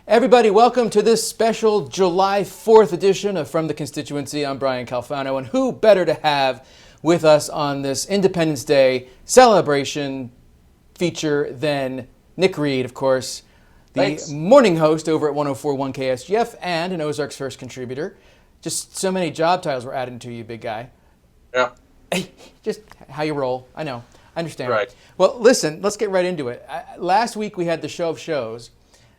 Everybody, welcome to this special July 4th edition of From the Constituency. I'm Brian Calfano, and who better to have with us on this Independence Day celebration feature than Nick Reed, of course, the Thanks. morning host over at 104.1 KSGF and an Ozarks First contributor. Just so many job titles we're adding to you, big guy. Yeah. Just how you roll. I know. I understand. Right. Well, listen, let's get right into it. Last week we had the show of shows.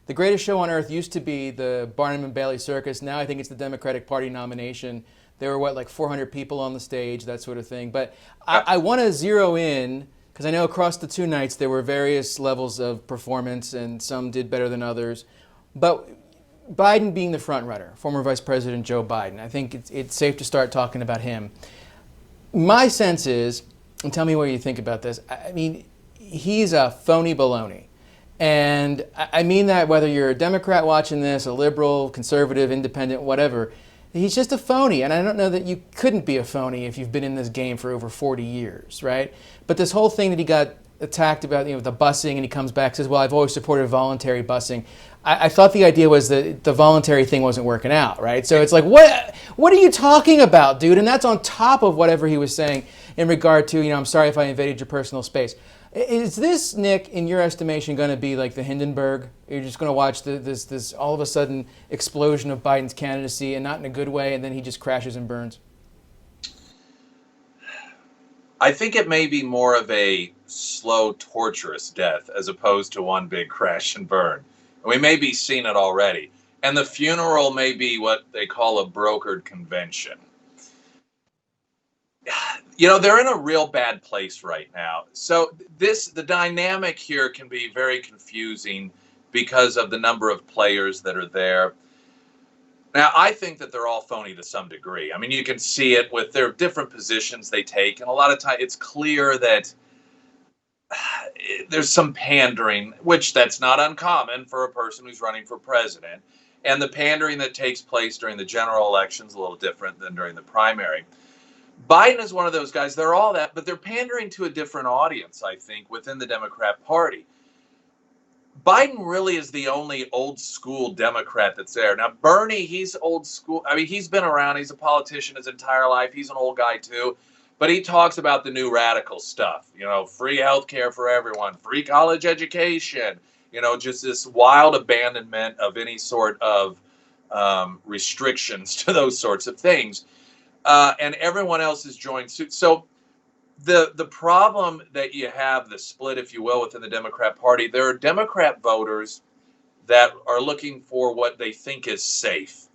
The greatest show on earth used to be the Barnum and Bailey Circus. Now I think it's the Democratic Party nomination. There were, like 400 people on the stage, that sort of thing. But I want to zero in, because I know across the two nights there were various levels of performance, and some did better than others. But Biden being the front runner, former Vice President Joe Biden, I think it's safe to start talking about him. My sense is, and tell me what you think about this, I mean, he's a phony baloney. And I mean that whether you're a Democrat watching this, a liberal, conservative, independent, whatever, he's just a phony. And I don't know that you couldn't be a phony if you've been in this game for over 40 years, right? But this whole thing that he got attacked about, the busing, and he comes back and says, well, I've always supported voluntary busing. I thought the idea was that the voluntary thing wasn't working out, right? So it's like, what are you talking about, dude? And that's on top of whatever he was saying in regard to, I'm sorry if I invaded your personal space. Is this, Nick, in your estimation, going to be like the Hindenburg? You're just going to watch this all of a sudden explosion of Biden's candidacy, and not in a good way, and then he just crashes and burns? I think it may be more of a slow, torturous death as opposed to one big crash and burn. We may be seeing it already. And the funeral may be what they call a brokered convention. They're in a real bad place right now. So the dynamic here can be very confusing because of the number of players that are there. Now, I think that they're all phony to some degree. I mean, you can see it with their different positions they take. And a lot of times it's clear that there's some pandering, which that's not uncommon for a person who's running for president. And the pandering that takes place during the general election is a little different than during the primary. Biden is one of those guys. They're all that, but they're pandering to a different audience, I think, within the Democrat Party. Biden really is the only old school Democrat that's there. Now, Bernie, he's old school. I mean, he's been around. He's a politician his entire life. He's an old guy, too. But he talks about the new radical stuff, free health care for everyone, free college education, just this wild abandonment of any sort of restrictions to those sorts of things. And everyone else has joined suit. So the problem that you have, the split, if you will, within the Democrat Party, there are Democrat voters that are looking for what they think is safe.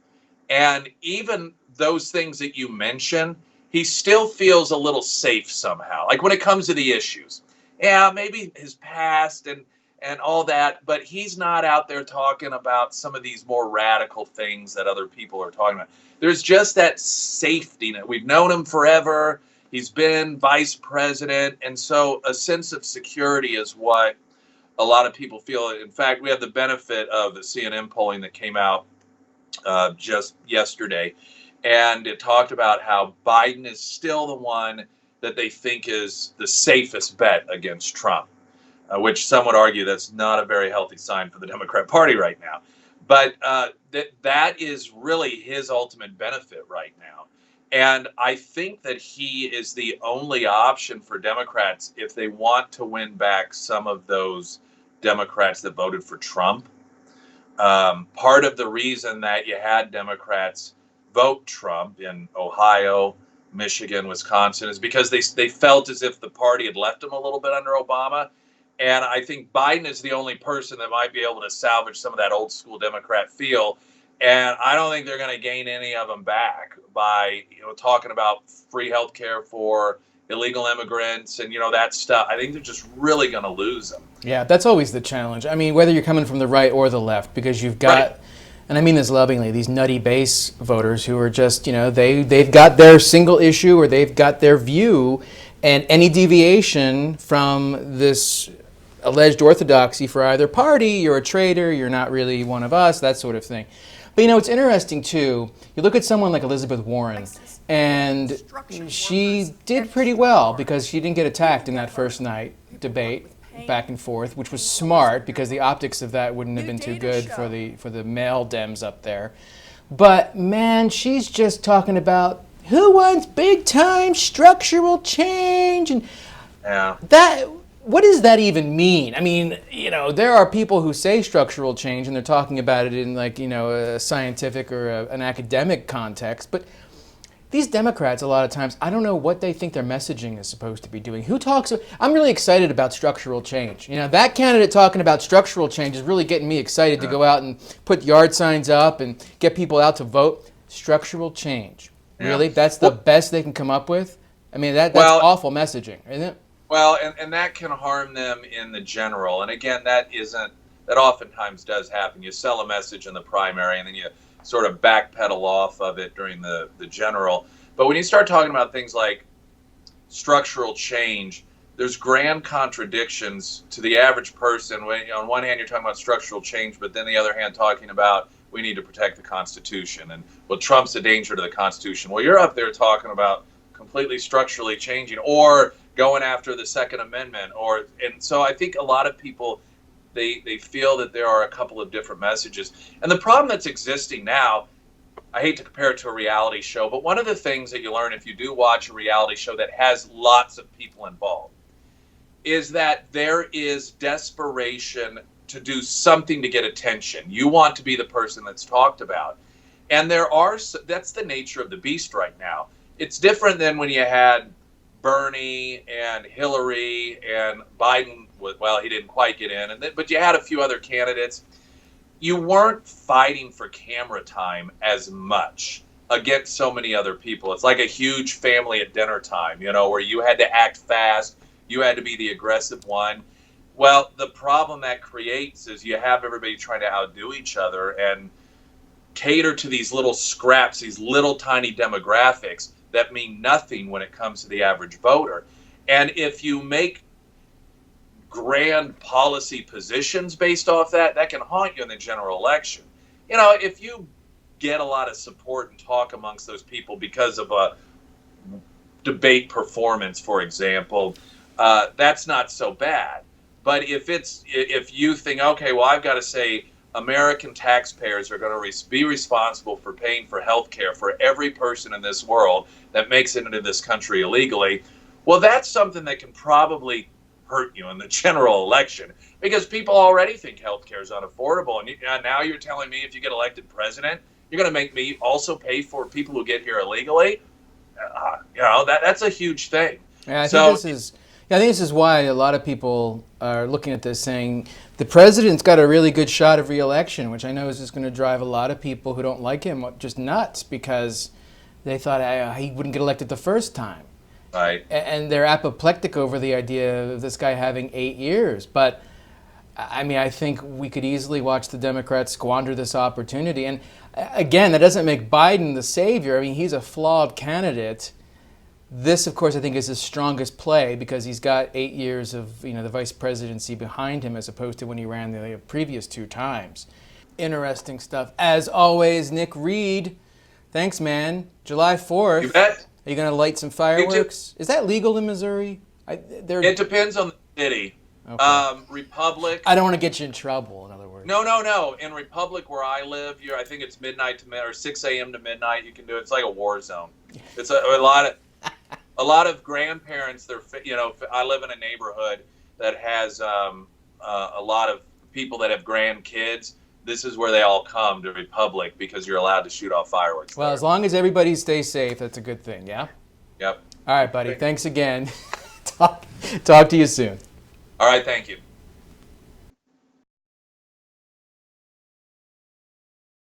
And even those things that you mention, he still feels a little safe somehow. Like when it comes to the issues. Yeah, maybe his past and all that, but he's not out there talking about some of these more radical things that other people are talking about. There's just that safety net. We've known him forever. He's been vice president. And so a sense of security is what a lot of people feel. In fact, we have the benefit of the CNN polling that came out just yesterday. And it talked about how Biden is still the one that they think is the safest bet against Trump, which some would argue that's not a very healthy sign for the Democrat Party right now. But that is really his ultimate benefit right now. And I think that he is the only option for Democrats if they want to win back some of those Democrats that voted for Trump. Part of the reason that you had Democrats vote Trump in Ohio, Michigan, Wisconsin is because they felt as if the party had left them a little bit under Obama. And I think Biden is the only person that might be able to salvage some of that old school Democrat feel. And I don't think they're going to gain any of them back by, talking about free health care for illegal immigrants and, that stuff. I think they're just really going to lose them. Yeah, that's always the challenge. I mean, whether you're coming from the right or the left, because you've got, right, and I mean this lovingly, these nutty base voters who are just, they've got their single issue or they've got their view, and any deviation from this alleged orthodoxy for either party, you're a traitor, you're not really one of us, that sort of thing. But it's interesting too, you look at someone like Elizabeth Warren, and she did pretty well because she didn't get attacked in that first night debate. back and forth, which was smart because the optics of that wouldn't have been too good for the male Dems up there. But man, she's just talking about who wants big time structural change and that. What does that even mean? I mean, there are people who say structural change and they're talking about it in a scientific or an academic context, but these Democrats, a lot of times, I don't know what they think their messaging is supposed to be doing. Who talks? I'm really excited about structural change. That candidate talking about structural change is really getting me excited to go out and put yard signs up and get people out to vote. Structural change. Yeah. Really? That's the best they can come up with? I mean, that's awful messaging, isn't it? Well, and that can harm them in the general. And again, that oftentimes does happen. You sell a message in the primary and then you sort of backpedal off of it during the general. But when you start talking about things like structural change, there's grand contradictions to the average person. When, on one hand, you're talking about structural change, but then the other hand talking about we need to protect the Constitution. And, well, Trump's a danger to the Constitution. Well, you're up there talking about completely structurally changing or going after the Second Amendment. And so I think a lot of people, they feel that there are a couple of different messages. And the problem that's existing now, I hate to compare it to a reality show, but one of the things that you learn if you do watch a reality show that has lots of people involved is that there is desperation to do something to get attention. You want to be the person that's talked about. And that's the nature of the beast right now. It's different than when you had Bernie and Hillary and Biden. Well, he didn't quite get in, but you had a few other candidates. You weren't fighting for camera time as much against so many other people. It's like a huge family at dinner time, where you had to act fast. You had to be the aggressive one. Well, the problem that creates is you have everybody trying to outdo each other and cater to these little scraps, these little tiny demographics that mean nothing when it comes to the average voter. And if you make grand policy positions based off that can haunt you in the general election. If you get a lot of support and talk amongst those people because of a debate performance, for example, that's not so bad. But if you think, okay, well, I've got to say American taxpayers are going to be responsible for paying for health care for every person in this world that makes it into this country illegally, well, that's something that can probably hurt you in the general election because people already think health care is unaffordable. And now you're telling me if you get elected president, you're going to make me also pay for people who get here illegally? That's a huge thing. Yeah, I think this is why a lot of people are looking at this saying the president's got a really good shot of re-election, which I know is just going to drive a lot of people who don't like him just nuts because they thought he wouldn't get elected the first time. Right. And they're apoplectic over the idea of this guy having 8 years. But, I mean, I think we could easily watch the Democrats squander this opportunity. And, again, that doesn't make Biden the savior. I mean, he's a flawed candidate. This, of course, I think is his strongest play because he's got 8 years of the vice presidency behind him as opposed to when he ran the previous 2 times. Interesting stuff. As always, Nick Reed, thanks, man. July 4th. You bet. Are you going to light some fireworks? Is that legal in Missouri? It depends on the city. Okay. Republic. I don't want to get you in trouble, in other words. No. In Republic, where I live, I think it's midnight to 6 a.m. to midnight. You can do it. It's like a war zone. It's a lot of grandparents. I live in a neighborhood that has a lot of people that have grandkids. This is where they all come to Republic because you're allowed to shoot off fireworks. Well, there. As long as everybody stays safe, that's a good thing, yeah? Yep. All right, buddy. Thanks again. Talk to you soon. All right, thank you.